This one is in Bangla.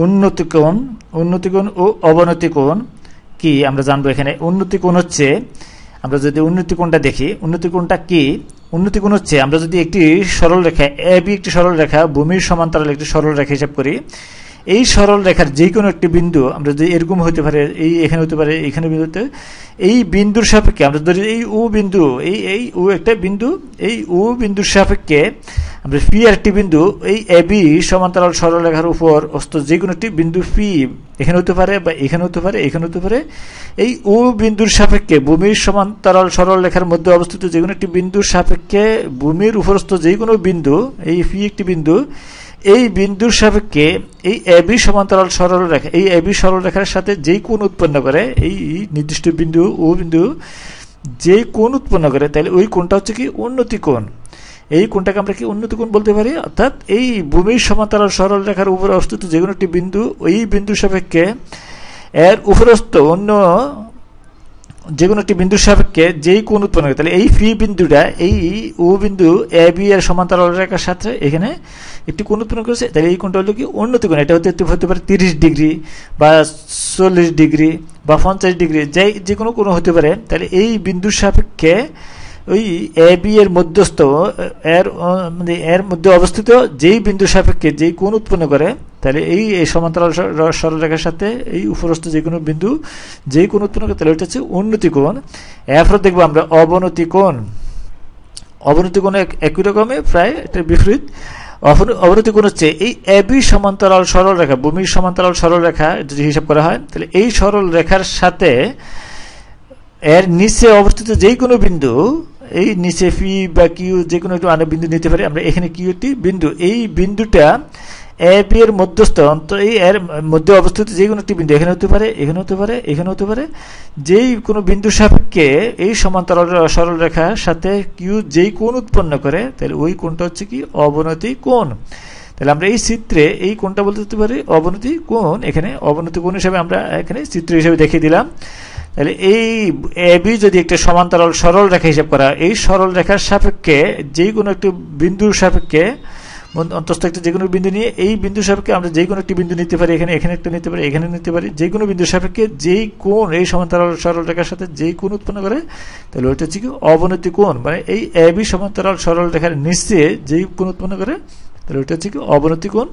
উন্নতি কোণ, উন্নতি কোণ ও অবনতি কোণ কি আমরা জানবো। এখানে উন্নতি কোণ হচ্ছে, আমরা যদি উন্নতি কোণটা দেখি, উন্নতি কোণটা কি? উন্নতি কোণ হচ্ছে আমরা যদি একটি সরল রেখা এবি, একটি সরল রেখা ভূমির সমান্তরাল একটি সরল রেখা হিসাব করি, এই সরল রেখার যে কোনো একটি বিন্দু আমরা যদি এরকম হতে পারে, এই এখানে হতে পারে, এখানে বিন্দুতে, এই বিন্দুর সাপেক্ষে আমরা ধরি এই ও বিন্দু, এই ও একটা বিন্দু, এই ও বিন্দুর সাপেক্ষে আমরা পি আর একটি বিন্দু এই এবি সমান্তরাল সরল রেখার উপর অস্ত যে কোনো একটি বিন্দু পি এখানে হতে পারে বা এখানে হতে পারে, এখানে হতে পারে, এই ও বিন্দুর সাপেক্ষে ভূমির সমান্তরাল সরল রেখার মধ্যে অবস্থিত যে কোনো একটি বিন্দুর সাপেক্ষে ভূমির উপরস্থ যে কোনো বিন্দু, এই পি একটি বিন্দু, এই বিন্দুর সাপেক্ষে এই এবি সমান্তরাল সরল রেখা, এই এবি সরল রেখার সাথে যেই কোণ উৎপন্ন করে, এই নির্দিষ্ট বিন্দু ও বিন্দু যেই কোণ উৎপন্ন করে, তাহলে ওই কোণটা হচ্ছে কি উন্নতি কোণ। এই কোণটাকে আমরা কি উন্নতি কোণ বলতে পারি। অর্থাৎ এই ভূমির সমান্তরাল সরল রেখার উপরে অবস্থিত যে কোনো একটি বিন্দু, ওই বিন্দুর সাপেক্ষে এর উপরস্থ অন্য যে কোনো একটি বিন্দুর সাপেক্ষে যেই কোণ উৎপন্ন করে, তাহলে এই পি বিন্দুটা এই ও বিন্দু এ বি এর সমান্তরাল রেখার সাথে এখানে একটি কোণ উৎপন্ন করেছে, তাহলে এই কোণটা হলো কি উন্নতি কোণ। এটা হতে পারে 30 ডিগ্রি বা 40 ডিগ্রি বা 50 ডিগ্রি, যে কোনো কোণ হতে পারে। তাহলে এই বিন্দুর সাপেক্ষে ওই এ বি এর মধ্যস্থ এর মধ্যে অবস্থিত যেই বিন্দুর সাপেক্ষে যেই কোণ উৎপন্ন করে, তাহলে এই সমান্তরাল সরলরেখার সাথে এই উপরস্থ যে কোনো বিন্দু যেই কোণ উৎপন্ন করে, তাহলে ওইটা হচ্ছে উন্নতি কোণ। এরপর দেখবো আমরা অবনতি কোণ। অবনতি কোণ একই রকমের, প্রায় এটা বিপরীত। অবনতি কোণ হচ্ছে এই এবি সমান্তরাল সরল রেখা, ভূমির সমান্তরাল সরল রেখা যদি হিসাব করা হয়, তাহলে এই সরল রেখার সাথে এর নিচে অবস্থিত যেই কোনো বিন্দু, এই নিচে পি বা কিউ যে কোনো একটু আনে বিন্দু নিতে পারি আমরা, এখানে কিউ একটি বিন্দু, এই বিন্দুটা এ বি এর মধ্যস্থ এই এর মধ্যে অবস্থিত যে কোনো একটি বিন্দু এখানে হতে পারে, এখানে হতে পারে, এখানে হতে পারে, যেই কোনো বিন্দুর সাপেক্ষে এই সমান্তরাল সরল রেখার সাথে কিউ যেই কোণ উৎপন্ন করে, তাহলে ওই কোণটা হচ্ছে কি অবনতি কোণ। তাহলে আমরা এই চিত্রে এই কোণটা বলতে পারি অবনতি কোণ। এখানে অবনতি কোণ হিসেবে আমরা এখানে চিত্র হিসেবে দেখিয়ে দিলাম। তাহলে এই এবি যদি একটা সমান্তরাল সরল রেখা হিসাব করা, এই সরল রেখার সাপেক্ষে যে কোনো একটি বিন্দুর সাপেক্ষে অন্তস্থ একটা যে কোনো বিন্দু নিয়ে, এই বিন্দুর সাপেক্ষে আমরা যে কোনো একটি বিন্দু নিতে পারি, এখানে একটা নিতে পারি, এখানে নিতে পারি, যে কোনো বিন্দুর সাপেক্ষে যেই কোণ এই সমান্তরাল সরল রেখার সাথে যেই কোণ উৎপন্ন করে, তাহলে ওইটা হচ্ছে কি অবনতি কোণ। মানে এই এবি সমান্তরাল সরল রেখার নিচে যেই কোণ উৎপন্ন করে, তাহলে ওইটা হচ্ছে কি অবনতি কোণ।